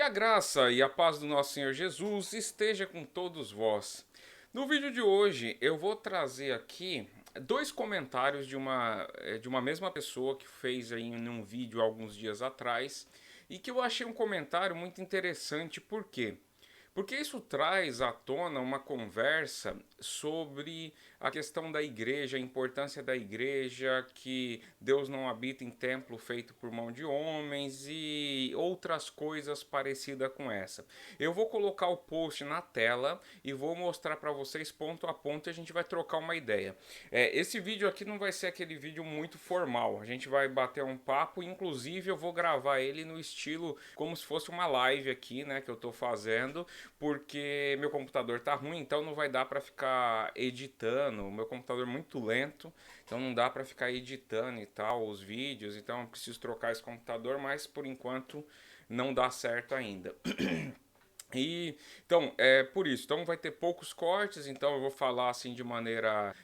a graça e a paz do nosso Senhor Jesus esteja com todos vós. No vídeo de hoje eu vou trazer aqui dois comentários de uma mesma pessoa que fez aí num vídeo alguns dias atrás e que eu achei um comentário muito interessante. Por quê? Porque isso traz à tona uma conversa sobre a questão da igreja, a importância da igreja, que Deus não habita em templo feito por mão de homens e outras coisas parecidas com essa. Eu vou colocar o post na tela e vou mostrar para vocês ponto a ponto e a gente vai trocar uma ideia. Esse vídeo aqui não vai ser aquele vídeo muito formal, a gente vai bater um papo, inclusive eu vou gravar ele no estilo como se fosse uma live aqui, né, que eu tô fazendo, porque meu computador tá ruim, então não vai dar para ficar editando. O meu computador é muito lento, então não dá para ficar editando e tal os vídeos, então eu preciso trocar esse computador, mas por enquanto não dá certo ainda. E então é por isso. Então vai ter poucos cortes. Então eu vou falar assim de maneira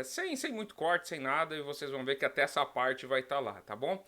sem muito corte, sem nada. E vocês vão ver que até essa parte vai estar lá, tá bom?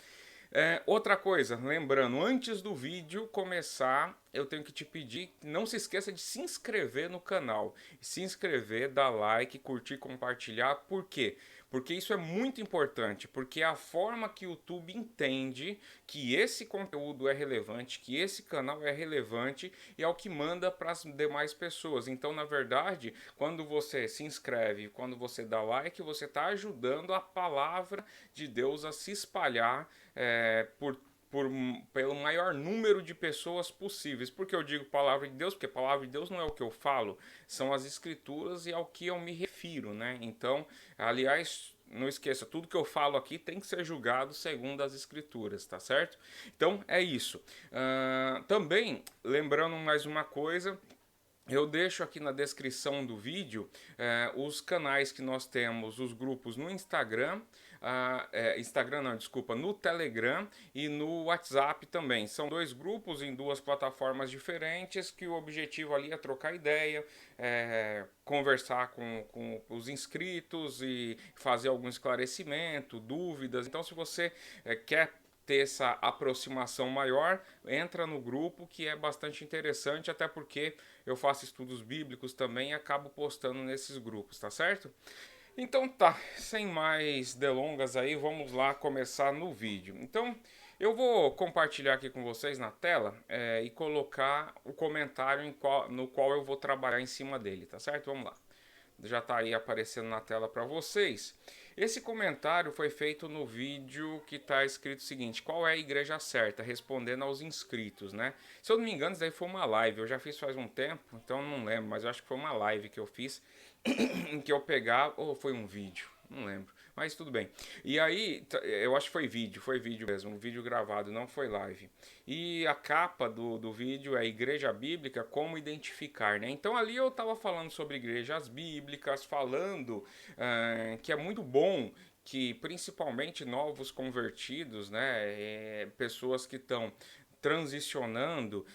Outra coisa, lembrando, antes do vídeo começar, eu tenho que te pedir, não se esqueça de se inscrever no canal. Se inscrever, dar like, curtir, compartilhar. Por quê? Porque isso é muito importante, porque é a forma que o YouTube entende que esse conteúdo é relevante, que esse canal é relevante e é o que manda para as demais pessoas. Então, na verdade, quando você se inscreve, quando você dá like, você está ajudando a palavra de Deus a se espalhar pelo maior número de pessoas possíveis. Por que eu digo palavra de Deus? Porque palavra de Deus não é o que eu falo, são as escrituras e ao que eu me refiro, né? Então, aliás, não esqueça, tudo que eu falo aqui tem que ser julgado segundo as escrituras, tá certo? Então, é isso. Também, lembrando mais uma coisa, eu deixo aqui na descrição do vídeo os canais que nós temos, os grupos no Instagram, Instagram não, desculpa, no Telegram e no WhatsApp também. São dois grupos em duas plataformas diferentes que o objetivo ali é trocar ideia, conversar com os inscritos e fazer algum esclarecimento, dúvidas. Então, se você quer ter essa aproximação maior, entra no grupo, que é bastante interessante, até porque eu faço estudos bíblicos também e acabo postando nesses grupos, tá certo? Então tá, sem mais delongas aí, vamos lá começar no vídeo. Então eu vou compartilhar aqui com vocês na tela e colocar o comentário no qual eu vou trabalhar em cima dele, tá certo? Vamos lá. Já está aí aparecendo na tela para vocês. Esse comentário foi feito no vídeo que está escrito o seguinte: qual é a igreja certa? Respondendo aos inscritos, né? Se eu não me engano, isso daí foi uma live. Eu já fiz faz um tempo, então não lembro, mas eu acho que foi uma live que eu fiz em que eu pegava, ou foi um vídeo, não lembro, mas tudo bem. E aí, eu acho que foi vídeo mesmo, um vídeo gravado, não foi live. E a capa do vídeo é Igreja Bíblica, como identificar, né? Então ali eu estava falando sobre igrejas bíblicas, falando que é muito bom que principalmente novos convertidos, né, pessoas que estão transicionando.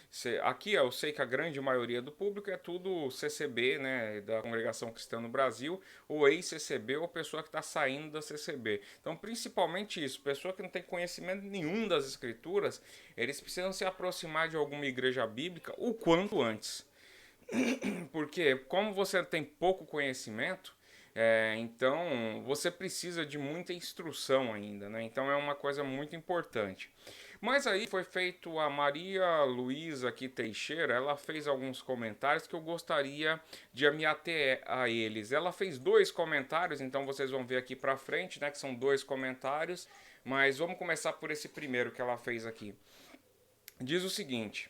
Aqui eu sei que a grande maioria do público é tudo CCB, né, da Congregação Cristã no Brasil, ou ex-CCB, ou pessoa que está saindo da CCB. Então, principalmente isso, pessoa que não tem conhecimento nenhum das escrituras, eles precisam se aproximar de alguma igreja bíblica o quanto antes. Porque como você tem pouco conhecimento, então você precisa de muita instrução ainda, né? Então é uma coisa muito importante. Mas aí foi feito a Maria Luísa aqui Teixeira, ela fez alguns comentários que eu gostaria de me ater a eles. Ela fez dois comentários, então vocês vão ver aqui pra frente, né, que são dois comentários, mas vamos começar por esse primeiro que ela fez aqui. Diz o seguinte: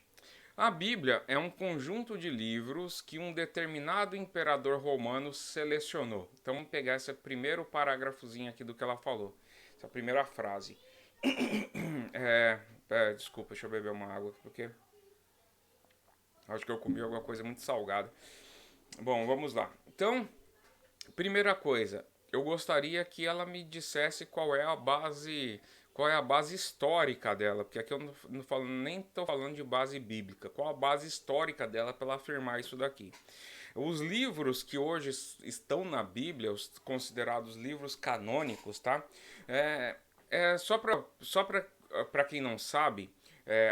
a Bíblia é um conjunto de livros que um determinado imperador romano selecionou. Então vamos pegar esse primeiro parágrafozinho aqui do que ela falou, essa primeira frase. Desculpa, deixa eu beber uma água, porque acho que eu comi alguma coisa muito salgada. Bom, vamos lá. Então, primeira coisa, eu gostaria que ela me dissesse qual é a base histórica dela, porque aqui eu não falo, nem estou falando de base bíblica. Qual a base histórica dela para ela afirmar isso daqui? Os livros que hoje estão na Bíblia, os considerados livros canônicos, tá? Só para quem não sabe,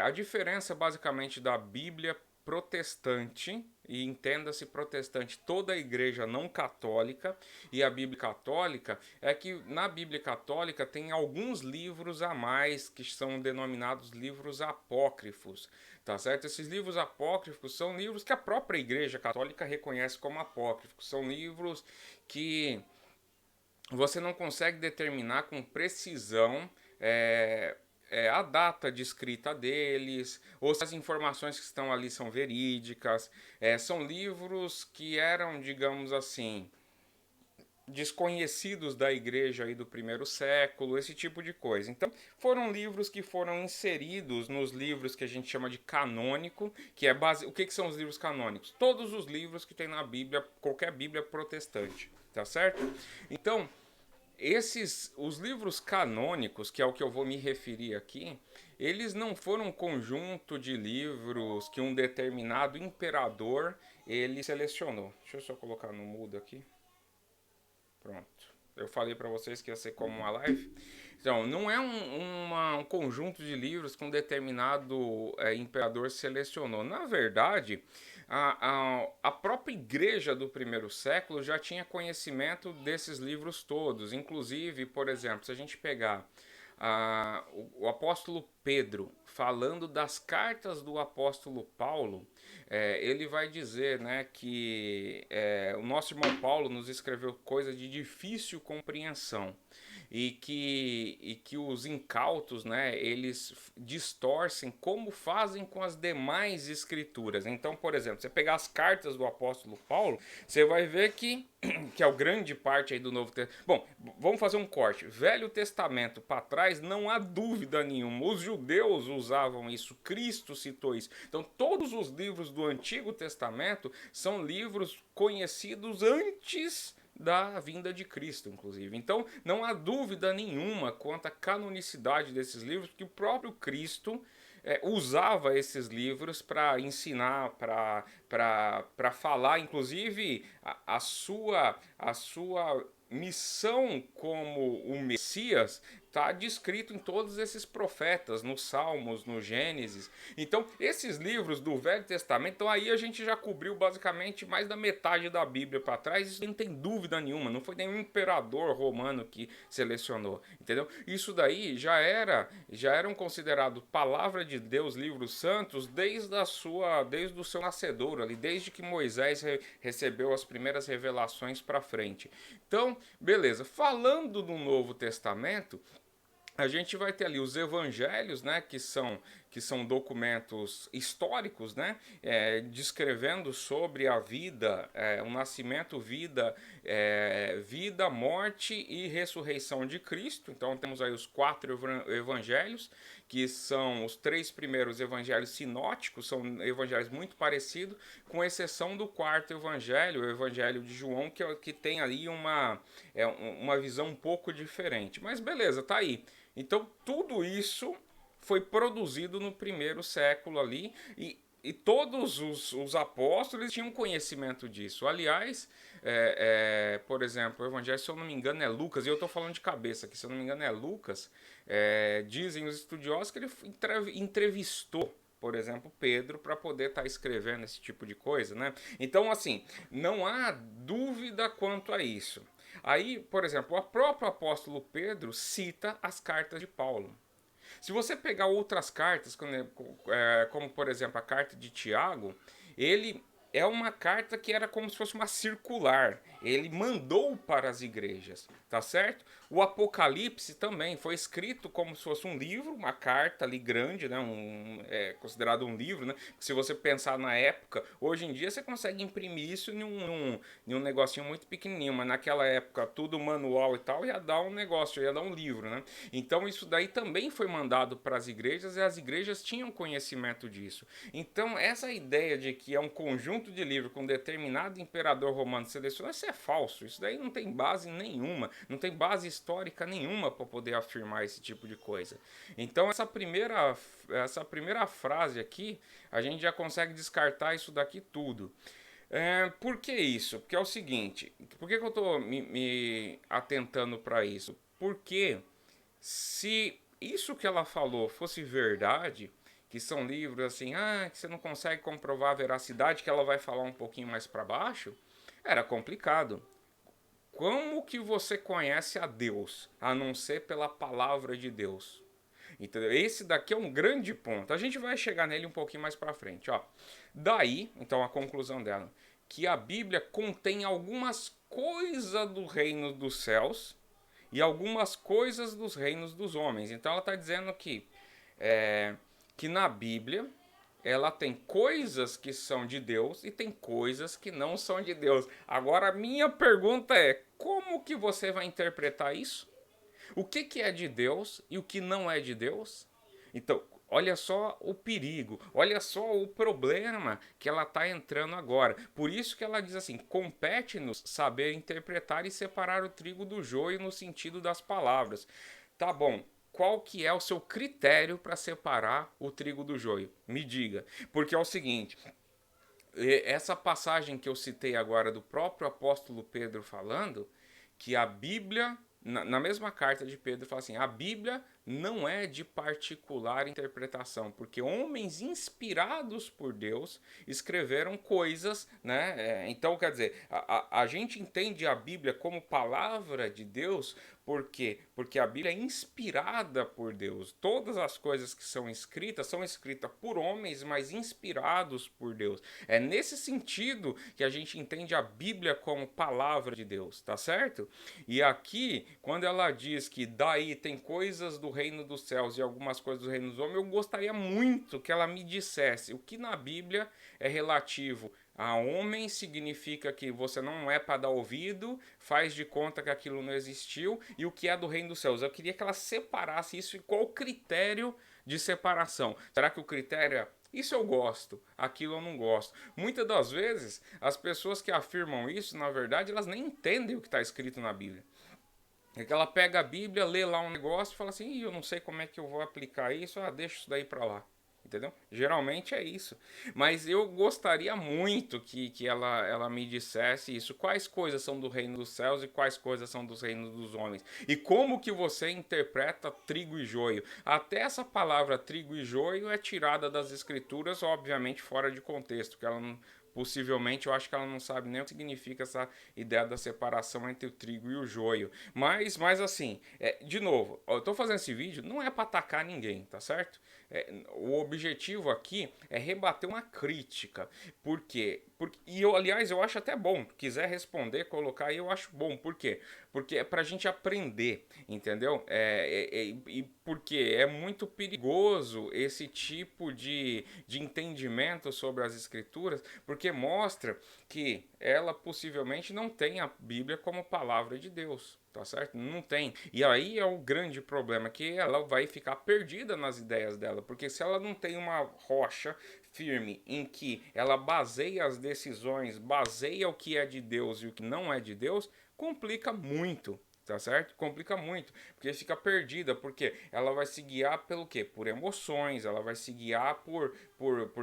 A diferença basicamente da Bíblia protestante, e entenda-se protestante toda a igreja não católica, e a Bíblia católica, é que na Bíblia católica tem alguns livros a mais que são denominados livros apócrifos, tá certo? Esses livros apócrifos são livros que a própria igreja católica reconhece como apócrifos, são livros que você não consegue determinar com precisão a data de escrita deles, ou se as informações que estão ali são verídicas. São livros que eram, digamos assim, desconhecidos da igreja aí do primeiro século, esse tipo de coisa. Então, foram livros que foram inseridos nos livros que a gente chama de canônico, que é base. O que são os livros canônicos? Todos os livros que tem na Bíblia, qualquer Bíblia protestante, tá certo? Então, os livros canônicos, que é o que eu vou me referir aqui, eles não foram um conjunto de livros que um determinado imperador ele selecionou. Deixa eu só colocar no mudo aqui. Pronto. Eu falei para vocês que ia ser como uma live. Então, não é um conjunto de livros que um determinado imperador selecionou. Na verdade, a própria igreja do primeiro século já tinha conhecimento desses livros todos. Inclusive, por exemplo, se a gente pegar o apóstolo Pedro falando das cartas do apóstolo Paulo, ele vai dizer, né, que o nosso irmão Paulo nos escreveu coisa de difícil compreensão e que os incautos, né, eles distorcem como fazem com as demais escrituras. Então, por exemplo, você pegar as cartas do apóstolo Paulo, você vai ver que é o grande parte aí do Novo Testamento. Bom, vamos fazer um corte. Velho Testamento para trás, não há dúvida nenhuma. Os judeus usavam isso, Cristo citou isso. Então, todos os livros do Antigo Testamento são livros conhecidos antes da vinda de Cristo, inclusive. Então, não há dúvida nenhuma quanto à canonicidade desses livros, porque o próprio Cristo usava esses livros para ensinar, para falar, inclusive a sua missão como o Messias está descrito em todos esses profetas, nos Salmos, no Gênesis. Então, esses livros do Velho Testamento, então aí a gente já cobriu basicamente mais da metade da Bíblia para trás, isso não tem dúvida nenhuma, não foi nenhum imperador romano que selecionou, entendeu? Isso daí já eram considerados palavra de Deus, livros santos, desde o seu nascedor ali, desde que Moisés recebeu as primeiras revelações para frente. Então, beleza, falando do Novo Testamento, a gente vai ter ali os evangelhos, né, que são documentos históricos, né, descrevendo sobre a vida, o nascimento, vida, morte e ressurreição de Cristo. Então temos aí os 4 evangelhos, que são os 3 primeiros evangelhos sinóticos, são evangelhos muito parecidos, com exceção do 4º evangelho, o evangelho de João, que tem ali uma visão um pouco diferente. Mas beleza, tá aí. Então, tudo isso foi produzido no primeiro século ali e todos os apóstolos tinham conhecimento disso. Aliás, por exemplo, o evangelho, se eu não me engano, é Lucas, e eu estou falando de cabeça aqui, se eu não me engano é Lucas, dizem os estudiosos que ele entrevistou, por exemplo, Pedro, para poder estar escrevendo esse tipo de coisa, né? Então, assim, não há dúvida quanto a isso. Aí, por exemplo, o próprio apóstolo Pedro cita as cartas de Paulo. Se você pegar outras cartas, como por exemplo a carta de Tiago, ele é uma carta que era como se fosse uma circular. Ele mandou para as igrejas, tá certo? O Apocalipse também foi escrito como se fosse um livro, uma carta ali grande, né? Considerado um livro, né? Se você pensar na época, hoje em dia você consegue imprimir isso em um negocinho muito pequenininho, mas naquela época tudo manual e tal ia dar um negócio, ia dar um livro, né? Então isso daí também foi mandado para as igrejas e as igrejas tinham conhecimento disso. Então essa ideia de que é um conjunto de livros com determinado imperador romano selecionado, isso é falso. Isso daí não tem base nenhuma, não tem base histórica nenhuma para poder afirmar esse tipo de coisa. Então essa primeira frase aqui, a gente já consegue descartar isso daqui tudo. Por que isso? Porque é o seguinte, por que eu estou me atentando para isso? Porque se isso que ela falou fosse verdade, que são livros assim, que você não consegue comprovar a veracidade, que ela vai falar um pouquinho mais para baixo, era complicado. Como que você conhece a Deus, a não ser pela palavra de Deus? Então, esse daqui é um grande ponto. A gente vai chegar nele um pouquinho mais para frente, ó. Daí, então a conclusão dela, que a Bíblia contém algumas coisas do reino dos céus e algumas coisas dos reinos dos homens. Então ela está dizendo que na Bíblia ela tem coisas que são de Deus e tem coisas que não são de Deus. Agora a minha pergunta é, como que você vai interpretar isso? O que é de Deus e o que não é de Deus? Então, olha só o perigo, olha só o problema que ela está entrando agora. Por isso que ela diz assim, compete-nos saber interpretar e separar o trigo do joio no sentido das palavras. Tá bom, qual que é o seu critério para separar o trigo do joio? Me diga, porque é o seguinte, essa passagem que eu citei agora do próprio apóstolo Pedro falando, que a Bíblia, na mesma carta de Pedro, fala assim, a Bíblia não é de particular interpretação, porque homens inspirados por Deus escreveram coisas, né? Então, quer dizer, a gente entende a Bíblia como palavra de Deus. Por quê? Porque a Bíblia é inspirada por Deus. Todas as coisas que são escritas por homens, mas inspirados por Deus. É nesse sentido que a gente entende a Bíblia como palavra de Deus, tá certo? E aqui, quando ela diz que daí tem coisas do reino dos céus e algumas coisas do reino dos homens, eu gostaria muito que ela me dissesse o que na Bíblia é relativo a homem, significa que você não é para dar ouvido, faz de conta que aquilo não existiu, e o que é do reino dos céus. Eu queria que ela separasse isso e qual o critério de separação. Será que o critério é isso eu gosto, aquilo eu não gosto? Muitas das vezes, as pessoas que afirmam isso, na verdade, elas nem entendem o que está escrito na Bíblia. É que ela pega a Bíblia, lê lá um negócio e fala assim, eu não sei como é que eu vou aplicar isso, deixa isso daí para lá. Entendeu? Geralmente é isso. Mas eu gostaria muito que ela me dissesse isso. Quais coisas são do reino dos céus e quais coisas são dos reinos dos homens? E como que você interpreta trigo e joio? Até essa palavra trigo e joio é tirada das escrituras, obviamente fora de contexto, que ela não, possivelmente eu acho que ela não sabe nem o que significa essa ideia da separação entre o trigo e o joio. Mas assim, de novo, eu tô fazendo esse vídeo não é para atacar ninguém, tá certo? O objetivo aqui é rebater uma crítica. Por quê? E eu, aliás, eu acho até bom. Quiser responder, colocar aí, eu acho bom. Por quê? Porque é pra gente aprender, entendeu? E porque é muito perigoso esse tipo de entendimento sobre as escrituras, porque mostra que ela possivelmente não tem a Bíblia como palavra de Deus. Tá certo? Não tem. E aí é o grande problema, que ela vai ficar perdida nas ideias dela, porque se ela não tem uma rocha firme em que ela baseia as decisões, baseia o que é de Deus e o que não é de Deus, complica muito. Tá certo? Complica muito, porque fica perdida, porque ela vai se guiar pelo quê? Por emoções, ela vai se guiar por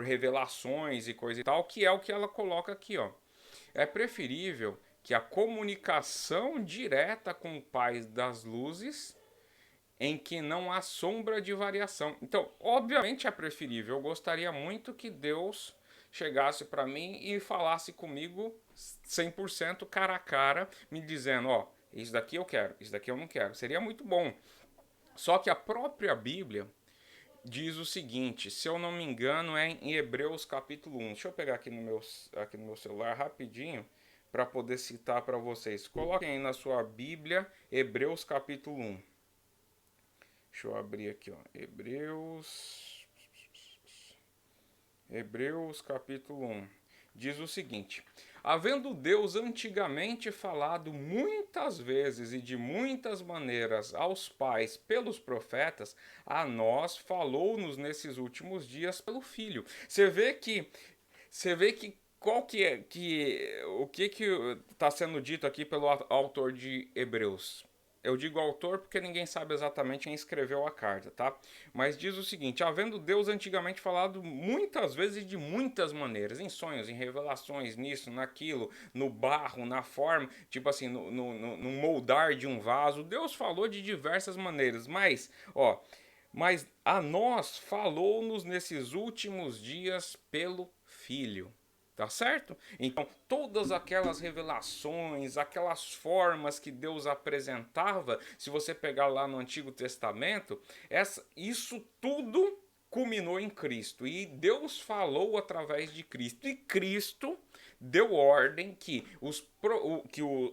revelações e coisa e tal, que é o que ela coloca aqui, ó. É preferível que a comunicação direta com o Pai das luzes, em que não há sombra de variação. Então, obviamente é preferível. Eu gostaria muito que Deus chegasse para mim e falasse comigo 100% cara a cara, me dizendo, ó, isso daqui eu quero, isso daqui eu não quero. Seria muito bom. Só que a própria Bíblia diz o seguinte, se eu não me engano é em Hebreus capítulo 1. Deixa eu pegar aqui no meu celular rapidinho para poder citar para vocês. Coloquem aí na sua Bíblia Hebreus capítulo 1. Deixa eu abrir aqui, ó. Hebreus capítulo 1. Diz o seguinte: havendo Deus antigamente falado muitas vezes e de muitas maneiras aos pais pelos profetas, a nós falou-nos nesses últimos dias pelo Filho. Você vê que qual que é o que está sendo dito aqui pelo autor de Hebreus? Eu digo autor porque ninguém sabe exatamente quem escreveu a carta, tá? Mas diz o seguinte: havendo Deus antigamente falado muitas vezes de muitas maneiras, em sonhos, em revelações, nisso, naquilo, no barro, na forma, tipo assim, no moldar de um vaso, Deus falou de diversas maneiras, mas, ó, mas a nós falou-nos nesses últimos dias pelo Filho. Tá certo? Então, todas aquelas revelações, aquelas formas que Deus apresentava, se você pegar lá no Antigo Testamento, isso tudo culminou em Cristo. E Deus falou através de Cristo. E Cristo deu ordem que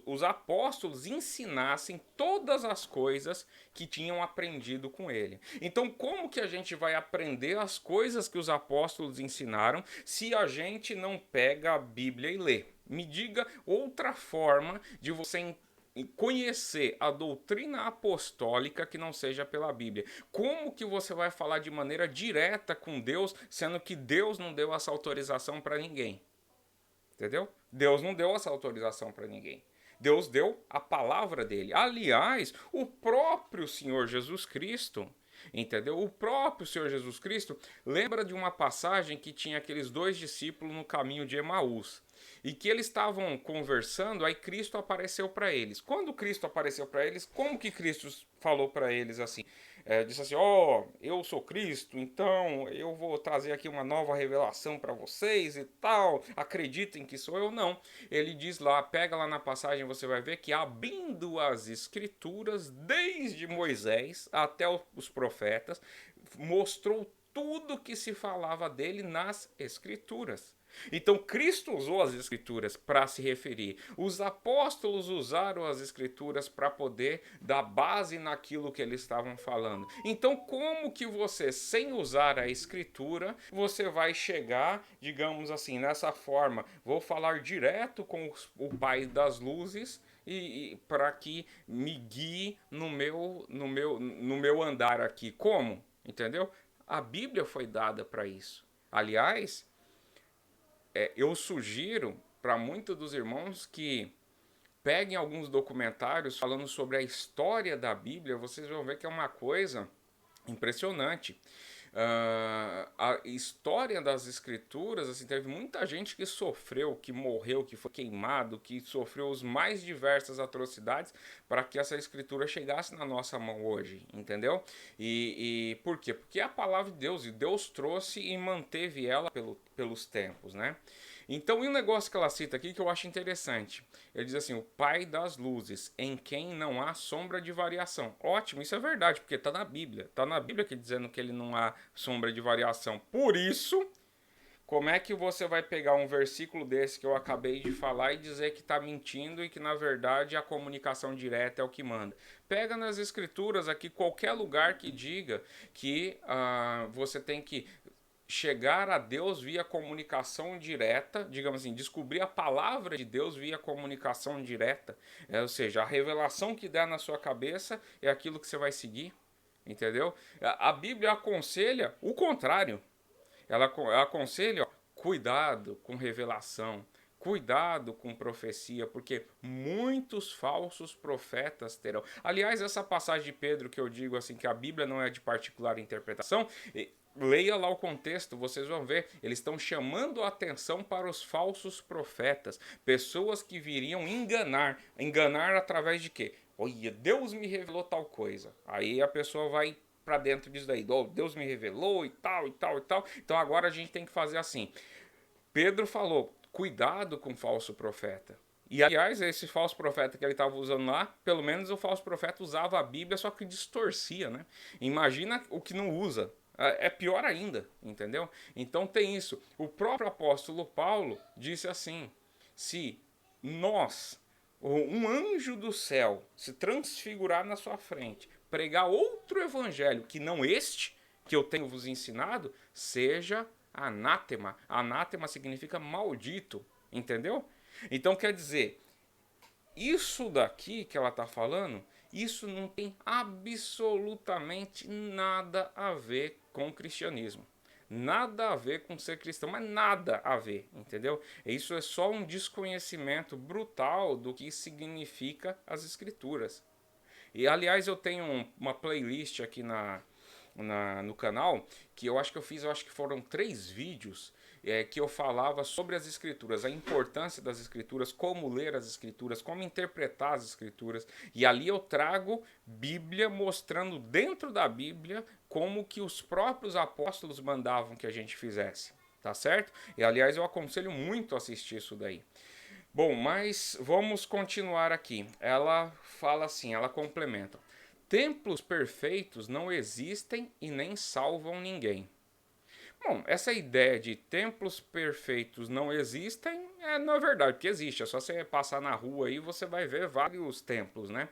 os apóstolos ensinassem todas as coisas que tinham aprendido com ele. Então, como que a gente vai aprender as coisas que os apóstolos ensinaram se a gente não pega a Bíblia e lê? Me diga outra forma de você conhecer a doutrina apostólica que não seja pela Bíblia. Como que você vai falar de maneira direta com Deus, sendo que Deus não deu essa autorização para ninguém? Entendeu? Deus não deu essa autorização para ninguém. Deus deu a palavra dele. Aliás, o próprio Senhor Jesus Cristo, entendeu? O próprio Senhor Jesus Cristo lembra de uma passagem que tinha aqueles dois discípulos no caminho de Emaús. E que eles estavam conversando, aí Cristo apareceu para eles. Quando Cristo apareceu para eles, como que Cristo falou para eles assim? Disse assim, eu sou Cristo, então eu vou trazer aqui uma nova revelação para vocês e tal, acreditem que sou eu. Não, ele diz lá, pega lá na passagem, você vai ver que abrindo as escrituras, desde Moisés até os profetas, mostrou tudo que se falava dele nas escrituras. Então Cristo usou as escrituras para se referir. Os apóstolos usaram as escrituras para poder dar base naquilo que eles estavam falando. Então como que você, sem usar a escritura, você vai chegar, digamos assim, nessa forma, vou falar direto com o Pai das luzes e para que me guie no meu andar aqui. Como? Entendeu? A Bíblia foi dada para isso. Aliás, eu sugiro para muitos dos irmãos que peguem alguns documentários falando sobre a história da Bíblia. Vocês vão ver que é uma coisa impressionante. A história das escrituras, assim, teve muita gente que sofreu, que morreu, que foi queimado, que sofreu as mais diversas atrocidades para que essa escritura chegasse na nossa mão hoje, entendeu? E por quê? Porque é a palavra de Deus, e Deus trouxe e manteve ela pelos tempos, né? Então, e um negócio que ela cita aqui que eu acho interessante. Ele diz assim, o Pai das luzes, em quem não há sombra de variação. Ótimo, isso é verdade, porque está na Bíblia. Está na Bíblia que dizendo que ele não há sombra de variação. Por isso, como é que você vai pegar um versículo desse que eu acabei de falar e dizer que está mentindo e que, na verdade, a comunicação direta é o que manda? Pega nas escrituras aqui qualquer lugar que diga que você tem que chegar a Deus via comunicação direta, digamos assim, descobrir a palavra de Deus via comunicação direta, ou seja, a revelação que dá na sua cabeça é aquilo que você vai seguir, entendeu? A Bíblia aconselha o contrário, ela aconselha, cuidado com revelação, cuidado com profecia, porque muitos falsos profetas terão. Aliás, essa passagem de Pedro que eu digo assim que a Bíblia não é de particular interpretação, leia lá o contexto, vocês vão ver, eles estão chamando a atenção para os falsos profetas, pessoas que viriam enganar através de quê? Olha, Deus me revelou tal coisa. Aí a pessoa vai para dentro disso daí, Deus me revelou e tal, e tal, e tal. Então agora a gente tem que fazer assim. Pedro falou, cuidado com o falso profeta. E aliás, esse falso profeta que ele estava usando lá, pelo menos o falso profeta usava a Bíblia, só que distorcia, né? Imagina o que não usa. É pior ainda, entendeu? Então tem isso. O próprio apóstolo Paulo disse assim, se nós, um anjo do céu, se transfigurar na sua frente, pregar outro evangelho que não este que eu tenho vos ensinado, seja anátema. Anátema significa maldito, entendeu? Então quer dizer, isso daqui que ela está falando, isso não tem absolutamente nada a ver com o cristianismo. Nada a ver com ser cristão, mas nada a ver, entendeu? Isso é só um desconhecimento brutal do que significa as escrituras. E aliás, eu tenho uma playlist aqui no canal, que eu acho que foram 3 vídeos que eu falava sobre as escrituras, a importância das escrituras, como ler as escrituras, como interpretar as escrituras. E ali eu trago Bíblia mostrando dentro da Bíblia como que os próprios apóstolos mandavam que a gente fizesse. Tá certo? E aliás eu aconselho muito a assistir isso daí. Bom, mas vamos continuar aqui. Ela fala assim, ela complementa. Templos perfeitos não existem e nem salvam ninguém. Bom, essa ideia de templos perfeitos não existem não é verdade, porque existe. É só você passar na rua aí e você vai ver vários templos, né?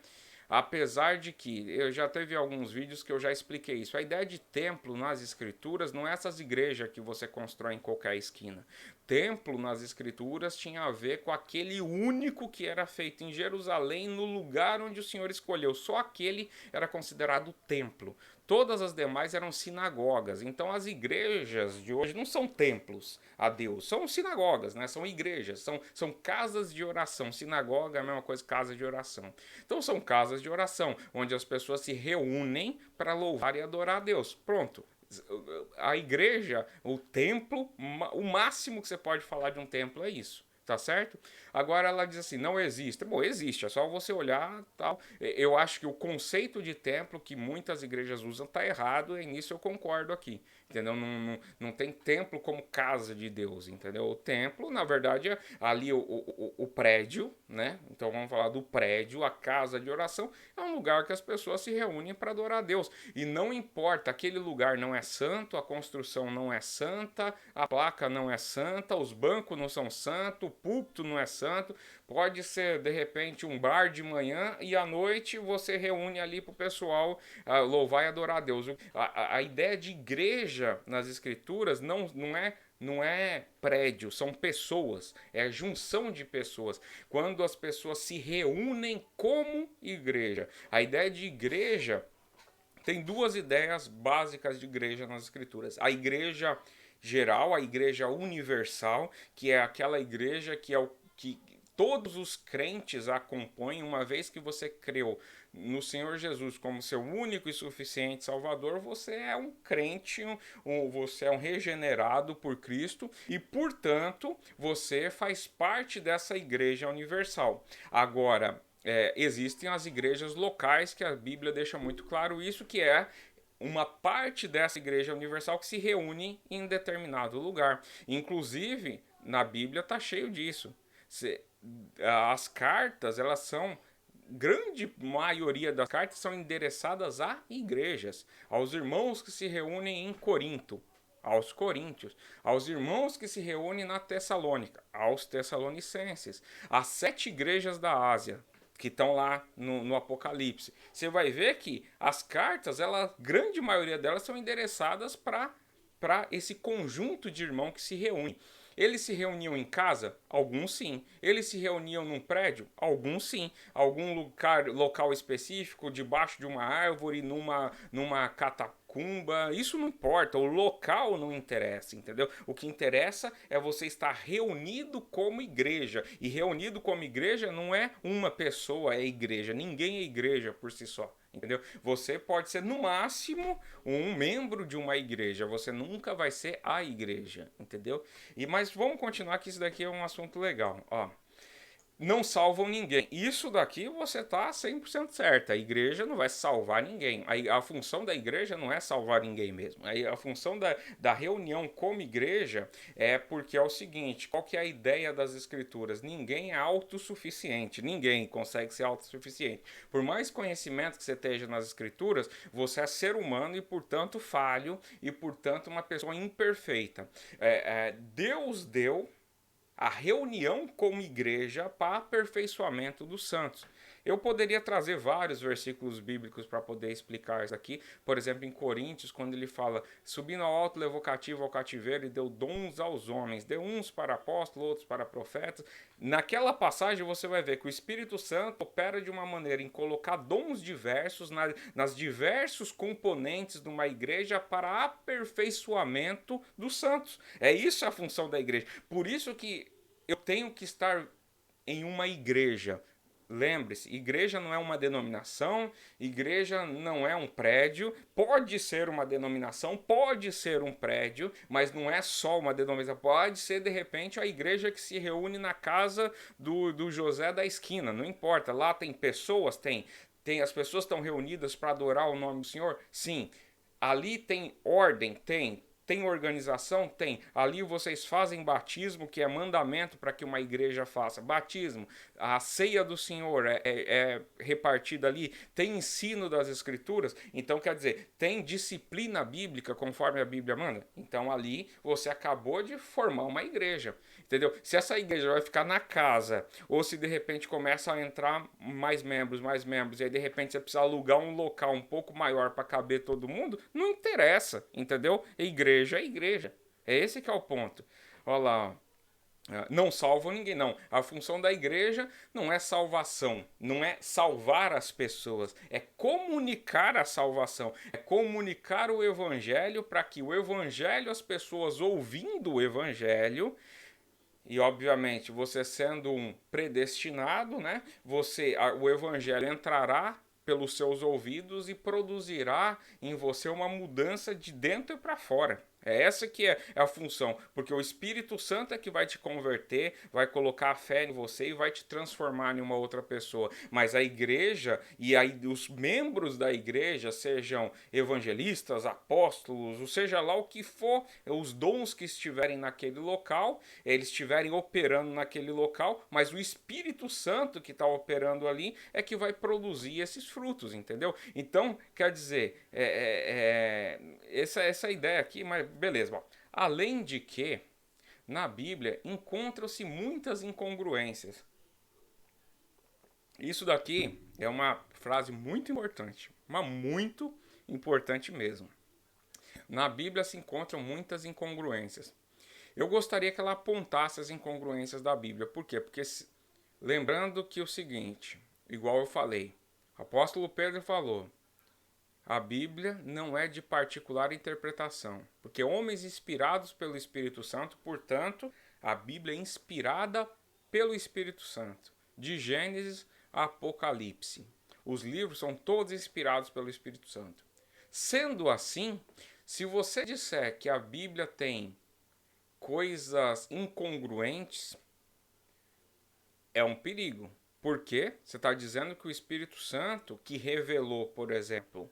Apesar de que eu já teve alguns vídeos que eu já expliquei isso. A ideia de templo nas escrituras não é essas igrejas que você constrói em qualquer esquina. Templo nas escrituras tinha a ver com aquele único que era feito em Jerusalém, no lugar onde o Senhor escolheu. Só aquele era considerado templo. Todas as demais eram sinagogas. Então as igrejas de hoje não são templos a Deus, são sinagogas, né? São igrejas, são casas de oração. Sinagoga é a mesma coisa que casa de oração. Então são casas de oração, onde as pessoas se reúnem para louvar e adorar a Deus. Pronto. A igreja, o templo, o máximo que você pode falar de um templo é isso. Tá certo? Agora ela diz assim, não existe. Bom, existe, é só você olhar tal. Eu acho que o conceito de templo que muitas igrejas usam tá errado, e nisso eu concordo aqui. Entendeu? Não tem templo como casa de Deus, entendeu? O templo, na verdade, é ali o prédio, né? Então vamos falar do prédio, a casa de oração, é um lugar que as pessoas se reúnem para adorar a Deus. E não importa, aquele lugar não é santo, a construção não é santa, a placa não é santa, os bancos não são santos, o púlpito não é santo. Pode ser, de repente, um bar de manhã e à noite você reúne ali para o pessoal louvar e adorar a Deus. A ideia de igreja nas escrituras não é prédio, são pessoas, é junção de pessoas. Quando as pessoas se reúnem como igreja. A ideia de igreja tem 2 ideias básicas de igreja nas escrituras. A igreja geral, a igreja universal, que é aquela igreja que é o que todos os crentes a compõem, uma vez que você creu no Senhor Jesus como seu único e suficiente Salvador, você é um crente, você é um regenerado por Cristo e, portanto, você faz parte dessa igreja universal. Agora, existem as igrejas locais, que a Bíblia deixa muito claro isso, que é uma parte dessa igreja universal que se reúne em determinado lugar. Inclusive, na Bíblia está cheio disso. As cartas, elas são, grande maioria das cartas são endereçadas a igrejas, aos irmãos que se reúnem em Corinto, aos coríntios, aos irmãos que se reúnem na Tessalônica, aos tessalonicenses, às 7 igrejas da Ásia, que estão lá no Apocalipse. Você vai ver que as cartas, grande maioria delas são endereçadas para esse conjunto de irmãos que se reúne. Eles se reuniam em casa? Alguns sim. Eles se reuniam num prédio? Alguns sim. Algum local específico, debaixo de uma árvore, numa catacumba, isso não importa, o local não interessa, entendeu? O que interessa é você estar reunido como igreja. E reunido como igreja não é uma pessoa, é igreja. Ninguém é igreja por si só. Entendeu? Você pode ser, no máximo, um membro de uma igreja. Você nunca vai ser a igreja. Entendeu? Mas vamos continuar, que isso daqui é um assunto legal. Ó. Não salvam ninguém. Isso daqui você está 100% certo. A igreja não vai salvar ninguém. A função da igreja não é salvar ninguém mesmo. A função da reunião como igreja é porque é o seguinte, qual que é a ideia das escrituras? Ninguém é autossuficiente. Ninguém consegue ser autossuficiente. Por mais conhecimento que você esteja nas escrituras, você é ser humano e, portanto, falho e, portanto, uma pessoa imperfeita. Deus deu a reunião como igreja para aperfeiçoamento dos santos. Eu poderia trazer vários versículos bíblicos para poder explicar isso aqui. Por exemplo, em Coríntios, quando ele fala, subindo ao alto, levou cativo ao cativeiro e deu dons aos homens. Deu uns para apóstolos, outros para profetas. Naquela passagem você vai ver que o Espírito Santo opera de uma maneira em colocar dons diversos nas diversos componentes de uma igreja para aperfeiçoamento dos santos. É isso a função da igreja. Por isso que eu tenho que estar em uma igreja. lembre-se, igreja não é uma denominação, igreja não é um prédio, pode ser uma denominação, pode ser um prédio, mas não é só uma denominação, pode ser de repente a igreja que se reúne na casa do José da esquina, não importa, lá tem pessoas, as pessoas estão reunidas para adorar o nome do Senhor? Sim. Ali tem ordem? Tem organização? Tem. Ali vocês fazem batismo, que é mandamento para que uma igreja faça. Batismo, a ceia do Senhor é repartida ali. Tem ensino das Escrituras. Então, quer dizer, tem disciplina bíblica conforme a Bíblia manda. Então, ali você acabou de formar uma igreja. Entendeu? Se essa igreja vai ficar na casa, ou se de repente começa a entrar mais membros, e aí de repente você precisa alugar um local um pouco maior para caber todo mundo, não interessa, entendeu? Igreja é igreja. É esse que é o ponto. Olha lá, ó. Não salvam ninguém, não. A função da igreja não é salvação, não é salvar as pessoas, é comunicar a salvação, é comunicar o evangelho para que o evangelho, as pessoas ouvindo o evangelho, e obviamente você sendo um predestinado, né? O evangelho entrará pelos seus ouvidos e produzirá em você uma mudança de dentro para fora. É essa que é a função, porque o Espírito Santo é que vai te converter, vai colocar a fé em você e vai te transformar em uma outra pessoa. Mas a igreja e aí os membros da igreja, sejam evangelistas, apóstolos, ou seja lá o que for, os dons que estiverem naquele local, eles estiverem operando naquele local, mas o Espírito Santo que está operando ali é que vai produzir esses frutos, entendeu? Então, quer dizer, essa ideia aqui, mas beleza. Bom, além de que, na Bíblia, encontram-se muitas incongruências. Isso daqui é uma frase muito importante, mas muito importante mesmo. Na Bíblia se encontram muitas incongruências. Eu gostaria que ela apontasse as incongruências da Bíblia. Por quê? Porque lembrando que o seguinte, igual eu falei, o apóstolo Pedro falou, a Bíblia não é de particular interpretação, porque homens inspirados pelo Espírito Santo, portanto, a Bíblia é inspirada pelo Espírito Santo, de Gênesis a Apocalipse. Os livros são todos inspirados pelo Espírito Santo. Sendo assim, se você disser que a Bíblia tem coisas incongruentes, é um perigo. Porque você está dizendo que o Espírito Santo, que revelou, por exemplo,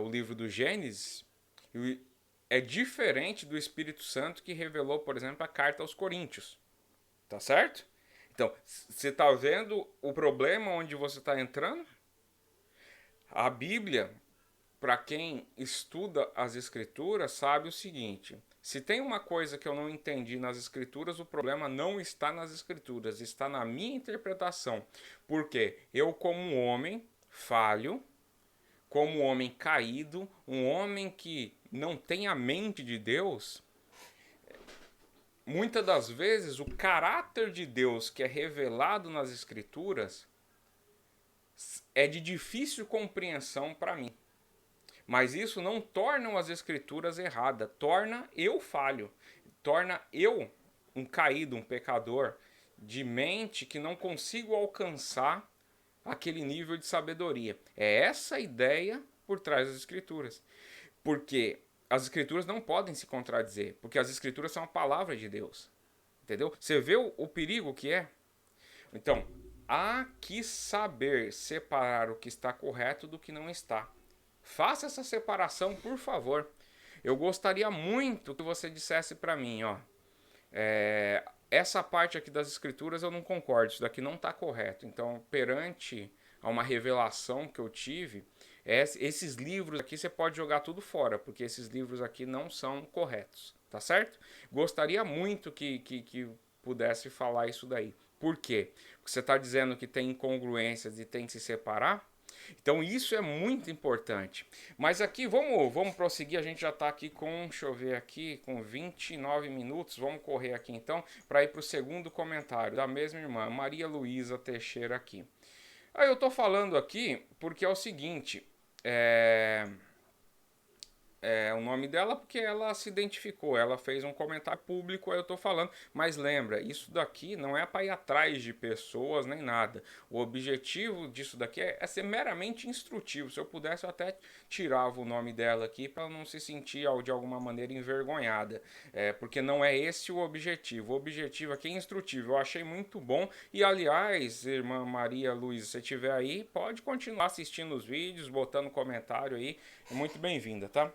o livro do Gênesis, é diferente do Espírito Santo que revelou, por exemplo, a carta aos Coríntios. Tá certo? Então, você está vendo o problema onde você está entrando? A Bíblia, para quem estuda as Escrituras, sabe o seguinte: se tem uma coisa que eu não entendi nas Escrituras, o problema não está nas Escrituras, está na minha interpretação. Porque eu, como um homem falho, como um homem caído, um homem que não tem a mente de Deus, muitas das vezes o caráter de Deus que é revelado nas Escrituras é de difícil compreensão para mim. Mas isso não torna as Escrituras erradas, torna eu falho, torna eu um caído, um pecador de mente que não consigo alcançar aquele nível de sabedoria. É essa a ideia por trás das Escrituras. Porque as Escrituras não podem se contradizer, porque as Escrituras são a palavra de Deus. Entendeu? Você vê o perigo que é? Então, há que saber separar o que está correto do que não está. Faça essa separação, por favor. Eu gostaria muito que você dissesse para mim, ó, essa parte aqui das Escrituras eu não concordo, isso daqui não está correto. Então, perante a uma revelação que eu tive, esses livros aqui você pode jogar tudo fora, porque esses livros aqui não são corretos, tá certo? Gostaria muito que pudesse falar isso daí. Por quê? Porque você está dizendo que tem incongruências e tem que se separar. Então isso é muito importante. Mas aqui vamos prosseguir, a gente já está aqui com, deixa eu ver aqui, com 29 minutos. Vamos correr aqui então para ir para o segundo comentário da mesma irmã, Maria Luísa Teixeira aqui. Aí eu estou falando aqui porque é o seguinte, o nome dela porque ela se identificou, ela fez um comentário público, aí eu tô falando, mas lembra, isso daqui não é para ir atrás de pessoas nem nada. O objetivo disso daqui é ser meramente instrutivo. Se eu pudesse, eu até tirava o nome dela aqui para ela não se sentir de alguma maneira envergonhada, porque não é esse o objetivo. O objetivo aqui é instrutivo. Eu achei muito bom e, aliás, irmã Maria Luísa, se você estiver aí, pode continuar assistindo os vídeos, botando comentário aí, é muito bem-vinda, tá?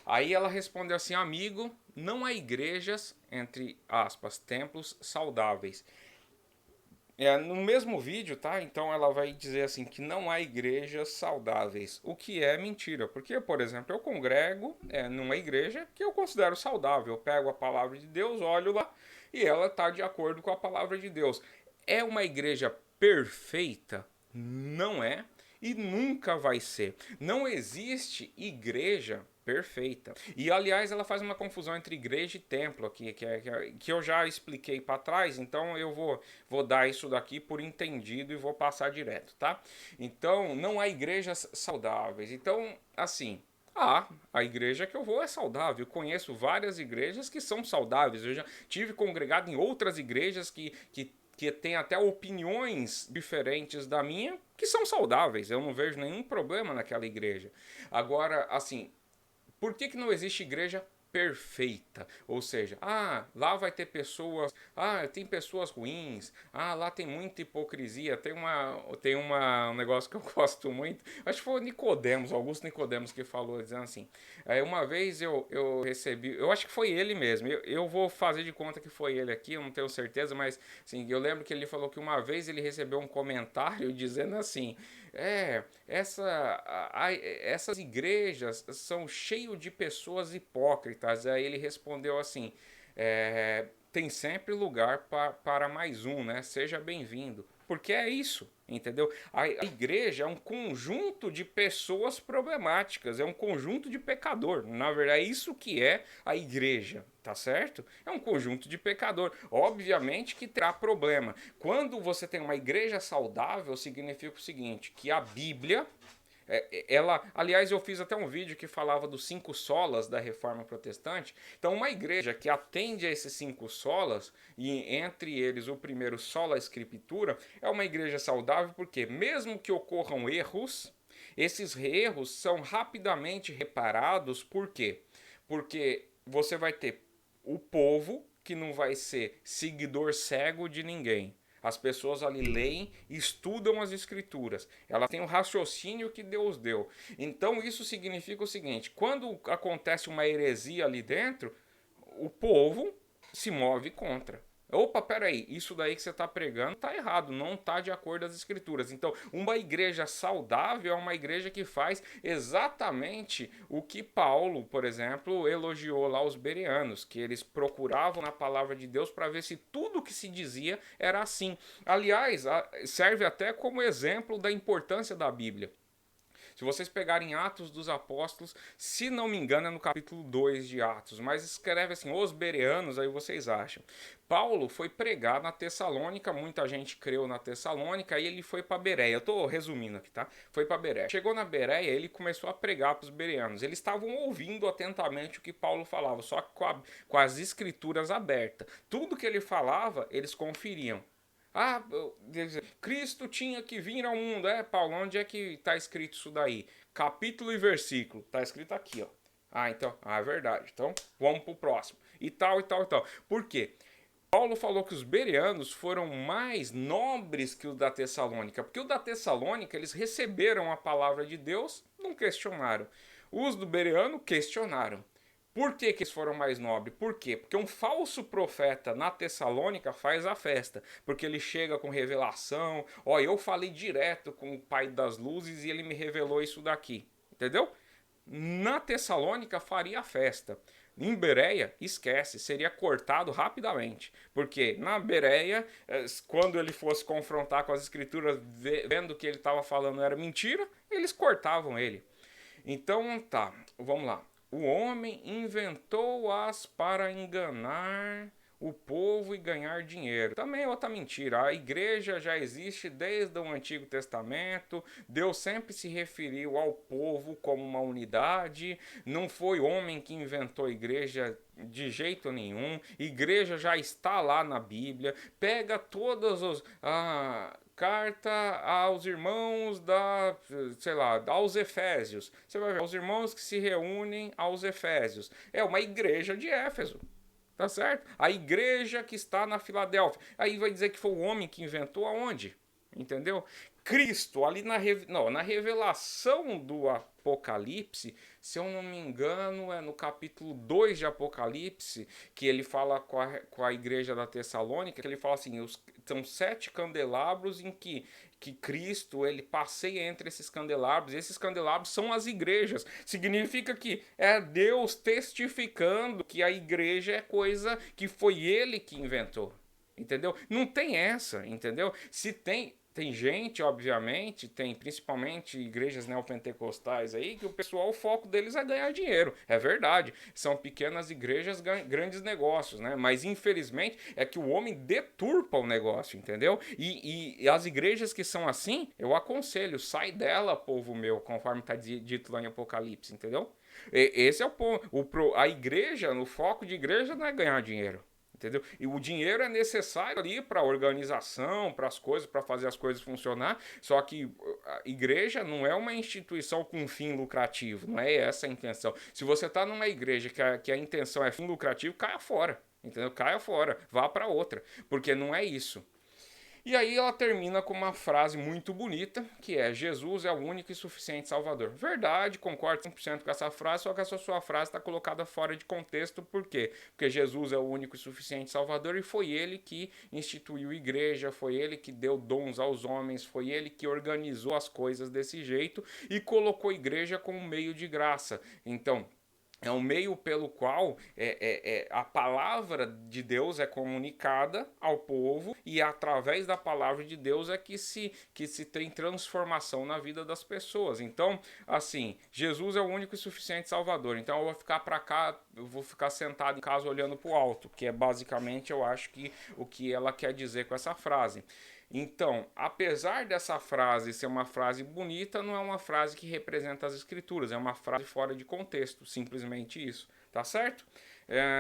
Aí ela respondeu assim: amigo, não há igrejas, entre aspas, templos saudáveis. No mesmo vídeo, tá? Então ela vai dizer assim que não há igrejas saudáveis, o que é mentira, porque, por exemplo, eu congrego numa igreja que eu considero saudável. Eu pego a palavra de Deus, olho lá e ela está de acordo com a palavra de Deus. É uma igreja perfeita? Não é e nunca vai ser. Não existe igreja perfeita. E aliás, ela faz uma confusão entre igreja e templo aqui, que eu já expliquei para trás, então eu vou dar isso daqui por entendido e vou passar direto, tá? Então, não há igrejas saudáveis. Então, assim, a igreja que eu vou é saudável. Eu conheço várias igrejas que são saudáveis. Eu já tive congregado em outras igrejas que tem até opiniões diferentes da minha, que são saudáveis. Eu não vejo nenhum problema naquela igreja. Agora, assim, por que não existe igreja perfeita? Ou seja, lá vai ter pessoas, tem pessoas ruins, lá tem muita hipocrisia, um negócio que eu gosto muito, acho que foi o Nicodemos, Augusto Nicodemos que falou, dizendo assim, uma vez eu recebi, eu acho que foi ele mesmo, eu vou fazer de conta que foi ele aqui, eu não tenho certeza, mas assim, eu lembro que ele falou que uma vez ele recebeu um comentário dizendo assim, essas igrejas são cheias de pessoas hipócritas. Aí ele respondeu assim: tem sempre lugar para mais um, né? Seja bem-vindo. Porque é isso, entendeu? A igreja é um conjunto de pessoas problemáticas, é um conjunto de pecador. Na verdade, é isso que é a igreja, tá certo? É um conjunto de pecador. Obviamente que terá problema. Quando você tem uma igreja saudável, significa o seguinte, que a Bíblia aliás, eu fiz até um vídeo que falava dos 5 solas da Reforma Protestante. Então, uma igreja que atende a esses 5 solas, e entre eles o primeiro sola escritura, é uma igreja saudável, porque mesmo que ocorram erros, esses erros são rapidamente reparados. Por quê? Porque você vai ter o povo que não vai ser seguidor cego de ninguém. As pessoas ali leem e estudam as escrituras. Elas têm um raciocínio que Deus deu. Então isso significa o seguinte: quando acontece uma heresia ali dentro, o povo se move contra. Opa, peraí, isso daí que você está pregando está errado, não está de acordo com as escrituras. Então, uma igreja saudável é uma igreja que faz exatamente o que Paulo, por exemplo, elogiou lá os bereanos, que eles procuravam na palavra de Deus para ver se tudo que se dizia era assim. Aliás, serve até como exemplo da importância da Bíblia. Se vocês pegarem Atos dos Apóstolos, se não me engano é no capítulo 2 de Atos, mas escreve assim, os bereanos, aí vocês acham. Paulo foi pregar na Tessalônica, muita gente creu na Tessalônica, e ele foi para Bereia. Eu estou resumindo aqui, tá? Foi para Bereia. Chegou na Bereia, ele começou a pregar para os bereanos. Eles estavam ouvindo atentamente o que Paulo falava, só que com as escrituras abertas. Tudo que ele falava, eles conferiam. Cristo tinha que vir ao mundo. Paulo, onde é que está escrito isso daí? Capítulo e versículo. Está escrito aqui, ó. Então, é verdade. Então, vamos pro próximo. E tal, e tal, e tal. Por quê? Paulo falou que os bereanos foram mais nobres que os da Tessalônica, porque os da Tessalônica, eles receberam a palavra de Deus, não questionaram. Os do bereano questionaram. Por que eles foram mais nobres? Por quê? Porque um falso profeta na Tessalônica faz a festa. Porque ele chega com revelação. Eu falei direto com o Pai das Luzes e ele me revelou isso daqui. Entendeu? Na Tessalônica faria a festa. Em Bereia, esquece, seria cortado rapidamente. Porque na Bereia, quando ele fosse confrontar com as escrituras, vendo que ele estava falando era mentira, eles cortavam ele. Então tá, vamos lá. O homem inventou-as para enganar o povo e ganhar dinheiro. Também é outra mentira. A igreja já existe desde o Antigo Testamento. Deus sempre se referiu ao povo como uma unidade. Não foi homem que inventou a igreja de jeito nenhum. Igreja já está lá na Bíblia. Pega todos os carta aos irmãos sei lá, aos Efésios. Você vai ver os irmãos que se reúnem aos Efésios. É uma igreja de Éfeso. Tá certo? A igreja que está na Filadélfia. Aí vai dizer que foi o homem que inventou aonde? Entendeu? Cristo, ali na revelação do Apocalipse, se eu não me engano, é no capítulo 2 de Apocalipse, que ele fala com a igreja da Tessalônica, que ele fala assim, são 7 candelabros em que Cristo ele passeia entre esses candelabros, e esses candelabros são as igrejas. Significa que é Deus testificando que a igreja é coisa que foi ele que inventou. Entendeu? Não tem essa, entendeu? Se tem gente, obviamente, tem principalmente igrejas neopentecostais aí, que o foco deles é ganhar dinheiro. É verdade. São pequenas igrejas, grandes negócios, né? Mas infelizmente é que o homem deturpa o negócio, entendeu? E as igrejas que são assim, eu aconselho, sai dela, povo meu, conforme está dito lá em Apocalipse, entendeu? Esse é o ponto. A igreja, no foco de igreja não é ganhar dinheiro. Entendeu? E o dinheiro é necessário ali para a organização, para as coisas, para fazer as coisas funcionar. Só que a igreja não é uma instituição com fim lucrativo, não é essa a intenção. Se você está numa igreja que a intenção é fim lucrativo, caia fora. Entendeu? Caia fora, vá para outra, porque não é isso. E aí ela termina com uma frase muito bonita, que é: Jesus é o único e suficiente Salvador. Verdade, concordo 100% com essa frase, só que essa sua frase está colocada fora de contexto. Por quê? Porque Jesus é o único e suficiente Salvador e foi ele que instituiu a igreja, foi ele que deu dons aos homens, foi ele que organizou as coisas desse jeito e colocou a igreja como meio de graça. Então, é um meio pelo qual a palavra de Deus é comunicada ao povo e através da palavra de Deus é que se tem transformação na vida das pessoas. Então, assim, Jesus é o único e suficiente Salvador. Então eu vou ficar para cá, eu vou ficar sentado em casa olhando para o alto, que é basicamente, eu acho que o que ela quer dizer com essa frase. Então, apesar dessa frase ser uma frase bonita, não é uma frase que representa as escrituras, é uma frase fora de contexto, simplesmente isso, tá certo?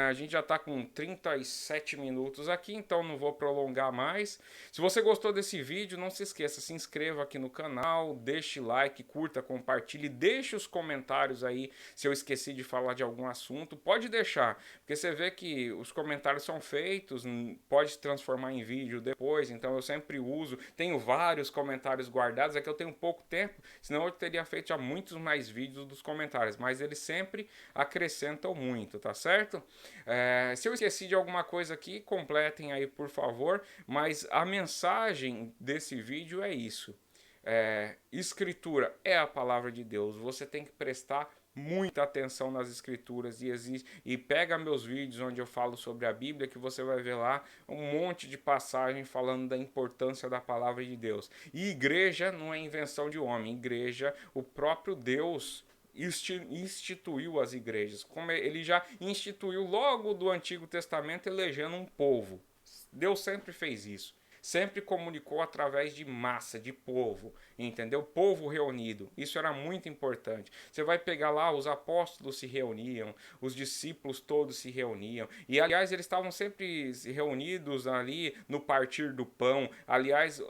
A gente já está com 37 minutos aqui, então não vou prolongar mais. Se você gostou desse vídeo, não se esqueça, se inscreva aqui no canal, deixe like, curta, compartilhe, deixe os comentários aí se eu esqueci de falar de algum assunto. Pode deixar, porque você vê que os comentários são feitos, pode se transformar em vídeo depois, então eu sempre uso. Tenho vários comentários guardados, é que eu tenho pouco tempo, senão eu teria feito já muitos mais vídeos dos comentários, mas eles sempre acrescentam muito, tá certo? Se eu esqueci de alguma coisa aqui, completem aí por favor, mas a mensagem desse vídeo é isso. Escritura é a palavra de Deus, você tem que prestar muita atenção nas escrituras e pega meus vídeos onde eu falo sobre a Bíblia, que você vai ver lá um monte de passagem falando da importância da palavra de Deus. E igreja não é invenção de homem, igreja, o próprio Deus instituiu as igrejas, como ele já instituiu logo do Antigo Testamento, elegendo um povo. Deus sempre fez isso, sempre comunicou através de massa, de povo, entendeu? Povo reunido, isso era muito importante. Você vai pegar lá, os apóstolos se reuniam, os discípulos todos se reuniam, e aliás eles estavam sempre reunidos ali no partir do pão. Aliás,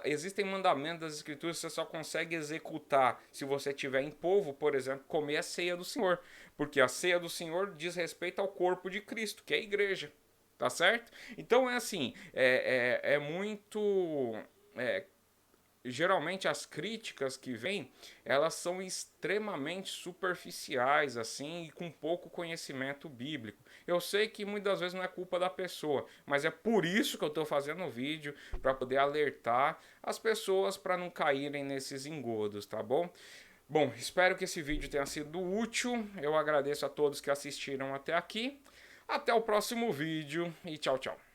existem mandamentos das escrituras que você só consegue executar se você tiver em povo, por exemplo, comer a ceia do Senhor, porque a ceia do Senhor diz respeito ao corpo de Cristo, que é a igreja. Tá certo? Então é assim, é muito... geralmente as críticas que vêm, elas são extremamente superficiais, assim, e com pouco conhecimento bíblico. Eu sei que muitas vezes não é culpa da pessoa, mas é por isso que eu estou fazendo o vídeo, para poder alertar as pessoas para não caírem nesses engodos, tá bom? Bom, espero que esse vídeo tenha sido útil, eu agradeço a todos que assistiram até aqui. Até o próximo vídeo e tchau, tchau.